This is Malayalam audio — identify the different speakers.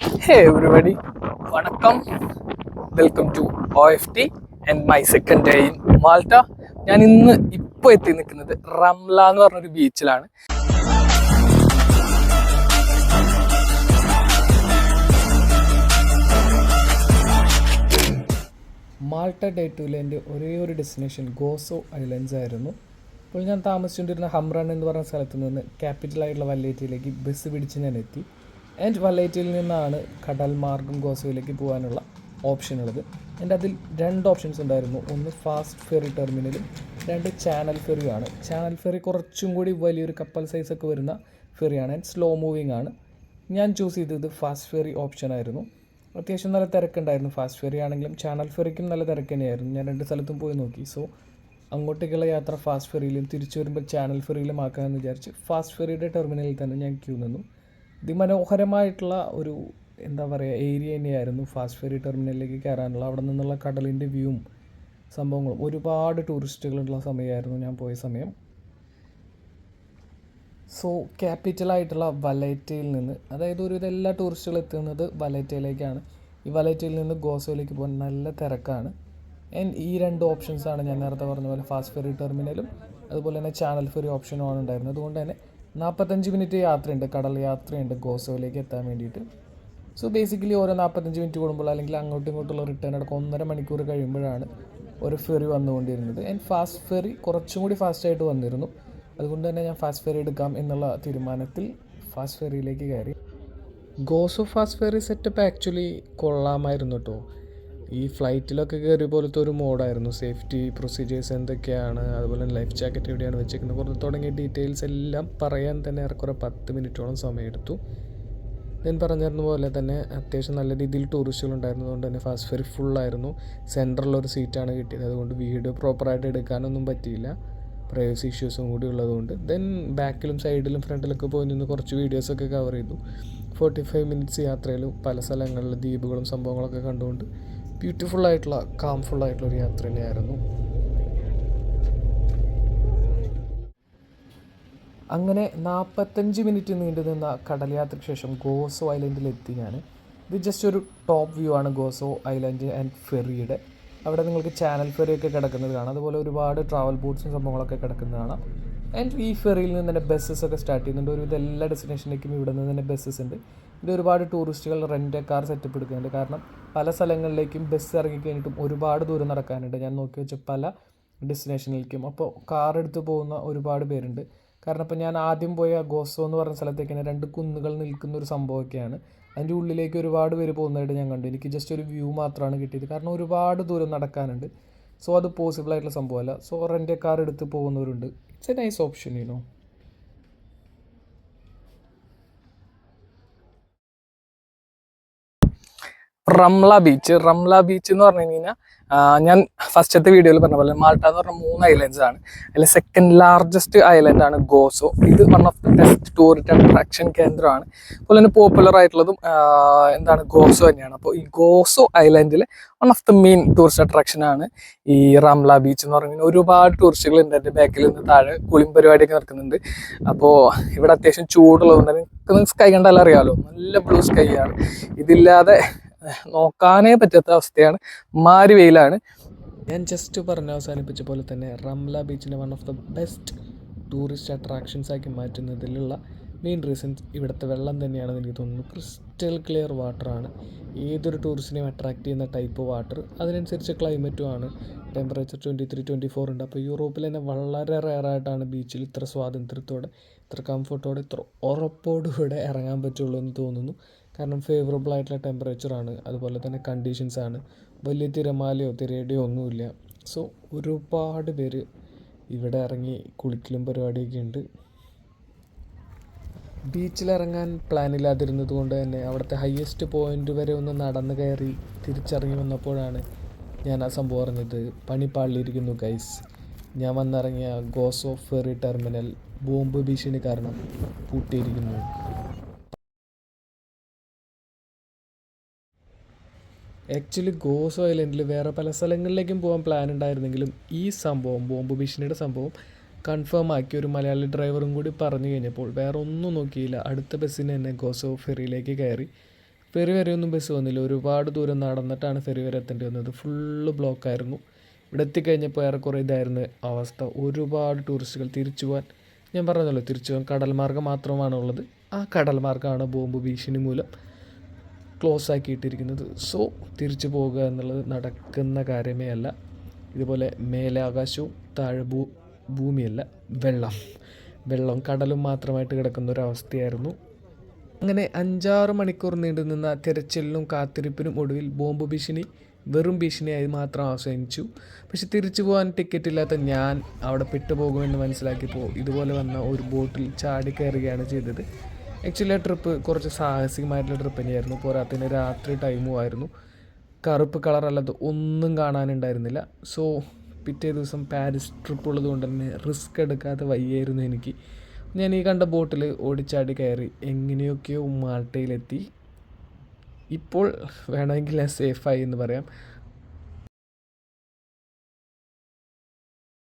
Speaker 1: Hey everybody, വണക്കം. Welcome to OFT and my second day in Malta. ഞാൻ ഇപ്പോൾ എത്തി നിൽക്കുന്നത് റംല എന്ന് പറഞ്ഞൊരു ബീച്ചിലാണ്. മാൾട്ട ഡേ 2 എൻ്റെ ഒരേ ഒരു ഡെസ്റ്റിനേഷൻ ഗോസോ ഐലൻഡ്സ് ആയിരുന്നു. അപ്പോൾ ഞാൻ താമസിച്ചുകൊണ്ടിരുന്ന ഹംറൺ എന്ന് പറഞ്ഞ സ്ഥലത്ത് നിന്ന് ക്യാപിറ്റലായിട്ടുള്ള വല്ലേറ്റയിലേക്ക് ബസ് പിടിച്ച് ഞാൻ എത്തി. ആൻഡ് വല്ലൈറ്റിയിൽ നിന്നാണ് കടൽ മാർഗം ഗോസോയിലേക്ക് പോകാനുള്ള ഓപ്ഷൻ ഉള്ളത്. എൻ്റെ അതിൽ രണ്ട് ഓപ്ഷൻസ് ഉണ്ടായിരുന്നു. ഒന്ന് ഫാസ്റ്റ് ഫെറി ടെർമിനലും രണ്ട് ചാനൽ ഫെറിയാണ്. ചാനൽ ഫെറി കുറച്ചും കൂടി വലിയൊരു കപ്പൽ സൈസൊക്കെ വരുന്ന ഫെറിയാണ് ആൻഡ് സ്ലോ മൂവിങ് ആണ്. ഞാൻ ചൂസ് ചെയ്തത് ഫാസ്റ്റ് ഫെറി ഓപ്ഷനായിരുന്നു. അത്യാവശ്യം നല്ല തിരക്കുണ്ടായിരുന്നു. ഫാസ്റ്റ് ഫെറി ആണെങ്കിലും ചാനൽ ഫെറിക്കും നല്ല തിരക്ക് തന്നെയായിരുന്നു. ഞാൻ രണ്ട് സ്ഥലത്തും പോയി നോക്കി. സോ അങ്ങോട്ടേക്കുള്ള യാത്ര ഫാസ്റ്റ് ഫെറിയിലും തിരിച്ചു വരുമ്പോൾ ചാനൽ ഫെറിയിലും ആക്കാമെന്ന് വിചാരിച്ച് ഫാസ്റ്റ് ഫെറിയുടെ ടെർമിനലിൽ തന്നെ ഞാൻ ക്യൂ നിന്നു. അതിമനോഹരമായിട്ടുള്ള ഒരു ഏരിയ തന്നെയായിരുന്നു ഫാസ്റ്റ് ഫെറി ടെർമിനലിലേക്ക് കയറാനുള്ള. അവിടെ നിന്നുള്ള കടലിൻ്റെ വ്യൂവും സംഭവങ്ങളും ഒരുപാട് ടൂറിസ്റ്റുകളുള്ള സമയമായിരുന്നു ഞാൻ പോയ സമയം. സോ ക്യാപിറ്റലായിട്ടുള്ള വലൈറ്റയിൽ നിന്ന്, അതായത് എല്ലാ ടൂറിസ്റ്റുകൾ എത്തുന്നത് വലൈറ്റയിലേക്കാണ്. ഈ വലൈറ്റയിൽ നിന്ന് ഗോസോയിലേക്ക് പോകാൻ നല്ല തിരക്കാണ്. ആൻഡ് ഈ രണ്ട് ഓപ്ഷൻസാണ് ഞാൻ നേരത്തെ പറഞ്ഞ പോലെ ഫാസ്റ്റ് ഫെറി ടെർമിനലും അതുപോലെ തന്നെ ചാനൽ ഫെറി ഓപ്ഷനുമാണ് ഉണ്ടായിരുന്നത്. അതുകൊണ്ട് തന്നെ 45 മിനിറ്റ് യാത്രയുണ്ട്, കടൽ യാത്രയുണ്ട് ഗോസോയിലേക്ക് എത്താൻ വേണ്ടിയിട്ട്. സോ ബേസിക്കലി ഓരോ 45 മിനിറ്റ് കൂടുമ്പോൾ അല്ലെങ്കിൽ അങ്ങോട്ടും ഇങ്ങോട്ടുള്ള റിട്ടേൺ അടക്കം 1.5 മണിക്കൂർ കഴിയുമ്പോഴാണ് ഒരു ഫെറി വന്നുകൊണ്ടിരുന്നത്. ആൻഡ് ഫാസ്റ്റ് ഫെറി കുറച്ചും കൂടി ഫാസ്റ്റായിട്ട് വന്നിരുന്നു. അതുകൊണ്ട് തന്നെ ഞാൻ ഫാസ്റ്റ് ഫെറി എടുക്കാം എന്നുള്ള തീരുമാനത്തിൽ ഫാസ്റ്റ് ഫെറിയിലേക്ക് കയറി. Gozo fast ferry setup actually കൊള്ളാമായിരുന്നു കേട്ടോ. ഈ ഫ്ലൈറ്റിലൊക്കെ കയറിയ പോലത്തെ ഒരു മോഡായിരുന്നു. സേഫ്റ്റി പ്രൊസീജിയേഴ്സ് എന്തൊക്കെയാണ്, അതുപോലെ ലൈഫ് ജാക്കറ്റ് എവിടെയാണ് വെച്ചേക്കുന്നത്, പുറത്ത് തുടങ്ങിയ ഡീറ്റെയിൽസ് എല്ലാം പറയാൻ തന്നെ ഏറെക്കുറെ 10 മിനിറ്റോളം സമയമെടുത്തു. ഞാൻ പറഞ്ഞിരുന്ന പോലെ തന്നെ അത്യാവശ്യം നല്ല രീതിയിൽ ടൂറിസ്റ്റുകൾ ഉണ്ടായിരുന്നതുകൊണ്ട് തന്നെ ഫാസ്റ്റ് ഫെറി ഫുള്ളായിരുന്നു. സെൻറ്ററിലൊരു സീറ്റാണ് കിട്ടിയത്. അതുകൊണ്ട് വീഡിയോ പ്രോപ്പറായിട്ട് എടുക്കാനൊന്നും പറ്റിയില്ല, പ്രൈവസി ഇഷ്യൂസും കൂടി ഉള്ളതുകൊണ്ട്. ദെൻ ബാക്കിലും സൈഡിലും ഫ്രണ്ടിലൊക്കെ പോയി നിന്ന് കുറച്ച് വീഡിയോസൊക്കെ കവർ ചെയ്തു. 45 മിനിറ്റ്സ് യാത്രയിലും പല സ്ഥലങ്ങളിലെ ദ്വീപുകളും സംഭവങ്ങളൊക്കെ കണ്ടുകൊണ്ട് ബ്യൂട്ടിഫുള്ളായിട്ടുള്ള കാംഫുള്ളായിട്ടുള്ളൊരു യാത്ര തന്നെയായിരുന്നു. അങ്ങനെ 45 മിനിറ്റ് നീണ്ടു നിന്ന കടൽ യാത്രയ്ക്ക് ശേഷം ഗോസോ ഐലൻഡിലെത്തി ഞാൻ. ഇത് ജസ്റ്റ് ഒരു ടോപ്പ് വ്യൂ ആണ് ഗോസോ ഐലൻഡ് ആൻഡ് ഫെറിയുടെ. അവിടെ നിങ്ങൾക്ക് ചാനൽ ഫെറിയൊക്കെ കിടക്കുന്നത് കാണാം. അതുപോലെ ഒരുപാട് ട്രാവൽ ബോട്ട്സും സംഭവങ്ങളൊക്കെ കിടക്കുന്നത് കാണാം. ആൻഡ് ഈ ഫെറിയിൽ നിന്ന് തന്നെ ബസ്സസ് ഒക്കെ സ്റ്റാർട്ട് ചെയ്യുന്നുണ്ട്. ഒരു എല്ലാ ഡെസ്റ്റിനേഷനിലേക്കും ഇവിടെ നിന്ന് തന്നെ ബസ്സസ് ഉണ്ട്. ഇത് ഒരുപാട് ടൂറിസ്റ്റുകൾ റെൻ്റ് കാർ സെറ്റപ്പ് എടുക്കുന്നുണ്ട്. കാരണം പല സ്ഥലങ്ങളിലേക്കും ബസ് ഇറങ്ങിക്കഴിഞ്ഞിട്ടും ഒരുപാട് ദൂരം നടക്കാനുണ്ട്. ഞാൻ നോക്കി വെച്ച പല ഡെസ്റ്റിനേഷനിലേക്കും അപ്പോൾ കാർ എടുത്ത് പോകുന്ന ഒരുപാട് പേരുണ്ട്. കാരണം ഇപ്പോൾ ഞാൻ ആദ്യം പോയ ഗോസോ എന്ന് പറഞ്ഞ സ്ഥലത്തേക്ക് തന്നെ 2 കുന്നുകൾ നിൽക്കുന്ന ഒരു സംഭവമൊക്കെയാണ്. അതിൻ്റെ ഉള്ളിലേക്ക് ഒരുപാട് പേര് പോകുന്നതായിട്ട് ഞാൻ കണ്ടു. എനിക്ക് ജസ്റ്റ് ഒരു വ്യൂ മാത്രമാണ് കിട്ടിയത്, കാരണം ഒരുപാട് ദൂരം നടക്കാനുണ്ട്. സോ അത് പോസിബിൾ ആയിട്ടുള്ള സംഭവമല്ല. സോ റെൻ്റ് കാർ എടുത്ത് പോകുന്നവരുണ്ട്. It's A nice option, you know. Ramla beach എന്ന് പറഞ്ഞു കഴിഞ്ഞാൽ ഞാൻ ഫസ്റ്റത്തെ വീഡിയോയിൽ പറഞ്ഞ പോലെ മാൾട്ട എന്ന് പറഞ്ഞ 3 ഐലൻഡ്സ് ആണ്. അതിൽ സെക്കൻഡ് ലാർജസ്റ്റ് ഐലൻഡ് ആണ് ഗോസോ. ഇത് one of the best tourist attraction കേന്ദ്രമാണ്. അതുപോലെ തന്നെ പോപ്പുലർ ആയിട്ടുള്ളതും ഗോസോ തന്നെയാണ്. അപ്പോൾ ഈ ഗോസോ ഐലൻഡിലെ one of the main tourist attraction ആണ് ഈ റംല ബീച്ച് എന്ന് പറഞ്ഞു കഴിഞ്ഞാൽ. ഒരുപാട് ടൂറിസ്റ്റുകൾ ഉണ്ട്. എൻ്റെ ബാക്കിൽ നിന്ന് താഴെ കൂളിംഗ് പരിപാടിയൊക്കെ നടക്കുന്നുണ്ട്. അപ്പോൾ ഇവിടെ അത്യാവശ്യം ചൂടുള്ളതുകൊണ്ട് നിങ്ങൾക്ക് സ്കൈ കണ്ടാലും അറിയാമല്ലോ, നല്ല ബ്ലൂ സ്കൈ ആണ്. ഇതില്ലാതെ നോക്കാനേ പറ്റാത്ത അവസ്ഥയാണ്, മാരി വെയിലാണ്. ഞാൻ ജസ്റ്റ് പറഞ്ഞ് അവസാനിപ്പിച്ച പോലെ തന്നെ റംല ബീച്ചിനെ one of the best tourist attractions ആക്കി മാറ്റുന്നതിലുള്ള മെയിൻ റീസൺസ് ഇവിടുത്തെ വെള്ളം തന്നെയാണെന്ന് എനിക്ക് തോന്നുന്നു. ക്രിസ്റ്റൽ ക്ലിയർ വാട്ടറാണ്. ഏതൊരു ടൂറിസ്റ്റിനെയും അട്രാക്റ്റ് ചെയ്യുന്ന ടൈപ്പ് വാട്ടർ. അതിനനുസരിച്ച് ക്ലൈമറ്റും ആണ്. ടെമ്പറേച്ചർ 23-24 ഉണ്ട്. അപ്പോൾ യൂറോപ്പിൽ തന്നെ വളരെ റെയറായിട്ടാണ് ബീച്ചിൽ ഇത്ര സ്വാതന്ത്ര്യത്തോടെ, ഇത്ര കംഫർട്ടോടെ, ഇത്ര ഉറപ്പോടുകൂടെ ഇറങ്ങാൻ പറ്റുള്ളൂ എന്ന് തോന്നുന്നു. കാരണം ഫേവറബിൾ ആയിട്ടുള്ള ടെമ്പറേച്ചറാണ്, അതുപോലെ തന്നെ കണ്ടീഷൻസാണ്. വലിയ തിരമാലയോ തിരയുടെയോ ഒന്നുമില്ല. സോ ഒരുപാട് പേര് ഇവിടെ ഇറങ്ങി കുളിക്കലും പരിപാടിയൊക്കെ ഉണ്ട്. ബീച്ചിലിറങ്ങാൻ പ്ലാനില്ലാതിരുന്നത് കൊണ്ട് തന്നെ അവിടുത്തെ ഹയസ്റ്റ് പോയിൻ്റ് വരെ ഒന്ന് നടന്ന് കയറി തിരിച്ചിറങ്ങി വന്നപ്പോഴാണ് ഞാൻ ആ സംഭവം അറിഞ്ഞത്. പണി പാളിയിരിക്കുന്നു ഗൈസ്. ഞാൻ വന്നിറങ്ങിയ ഗോസോ ഫെറി ടെർമിനൽ ബോംബ് ഭീഷണി കാരണം പൂട്ടിയിരിക്കുന്നു. ആക്ച്വലി ഗോസോ ഐലൻഡിൽ വേറെ പല സ്ഥലങ്ങളിലേക്കും പോകാൻ പ്ലാൻ ഉണ്ടായിരുന്നെങ്കിലും ഈ സംഭവം, ബോംബ് ഭീഷണിയുടെ സംഭവം കൺഫേം ആക്കി ഒരു മലയാളി ഡ്രൈവറും കൂടി പറഞ്ഞു കഴിഞ്ഞപ്പോൾ വേറെ ഒന്നും നോക്കിയില്ല. അടുത്ത ബസ്സിന് തന്നെ ഗോസോ ഫെറിയിലേക്ക് കയറി. ഫെറി വരെ ഒന്നും ബസ് വന്നില്ല. ഒരുപാട് ദൂരം നടന്നിട്ടാണ് ഫെറി വരെ എത്തേണ്ടി വന്നത്. ഫുള്ള് ബ്ലോക്കായിരുന്നു. ഇവിടെ എത്തിക്കഴിഞ്ഞപ്പോൾ ഏറെക്കുറെ ഇതായിരുന്നു അവസ്ഥ. ഒരുപാട് ടൂറിസ്റ്റുകൾ തിരിച്ചു പോകാൻ, ഞാൻ പറഞ്ഞല്ലോ തിരിച്ചു പോകാൻ കടൽ മാർഗ്ഗം മാത്രമാണുള്ളത്. ആ കടൽ മാർഗ്ഗമാണ് ബോംബ് ഭീഷണി മൂലം ക്ലോസ് ആക്കിയിട്ടിരിക്കുന്നത്. സോ തിരിച്ചു പോകുക എന്നുള്ളത് നടക്കുന്ന കാര്യമേ അല്ല. ഇതുപോലെ മേലെ ആകാശവും താഴെ ഭൂമിയല്ല, വെള്ളം കടലും മാത്രമായിട്ട് കിടക്കുന്ന ഒരവസ്ഥയായിരുന്നു. അങ്ങനെ 5-6 മണിക്കൂർ നീണ്ടു നിന്ന തിരച്ചിലിനും കാത്തിരിപ്പിനും ഒടുവിൽ ബോംബ് ഭീഷണി വെറും ഭീഷണിയായി മാത്രം അവസാനിച്ചു. പക്ഷെ തിരിച്ചു പോകാൻ ടിക്കറ്റ് ഇല്ലാത്ത ഞാൻ അവിടെ പെട്ടുപോകുമെന്ന് മനസ്സിലാക്കിയപ്പോൾ ഇതുപോലെ വന്ന ഒരു ബോട്ടിൽ ചാടി കയറുകയാണ് ചെയ്തത്. ആക്ച്വലി ആ ട്രിപ്പ് കുറച്ച് സാഹസികമായിട്ടുള്ള ട്രിപ്പ് തന്നെയായിരുന്നു. പോരാത്തതിന് രാത്രി ടൈമും ആയിരുന്നു. കറുപ്പ് കളറല്ലാതെ ഒന്നും കാണാനുണ്ടായിരുന്നില്ല. സോ പിറ്റേ ദിവസം പാരീസ് ട്രിപ്പ് ഉള്ളത് കൊണ്ട് തന്നെ റിസ്ക് എടുക്കാതെ വയ്യായിരുന്നു എനിക്ക്. ഞാൻ ഈ കണ്ട ബോട്ടിൽ ഓടിച്ചാടി കയറി എങ്ങനെയൊക്കെയോ മാൾട്ടയിലെത്തി. ഇപ്പോൾ വേണമെങ്കിൽ ഞാൻ സേഫായി എന്ന് പറയാം.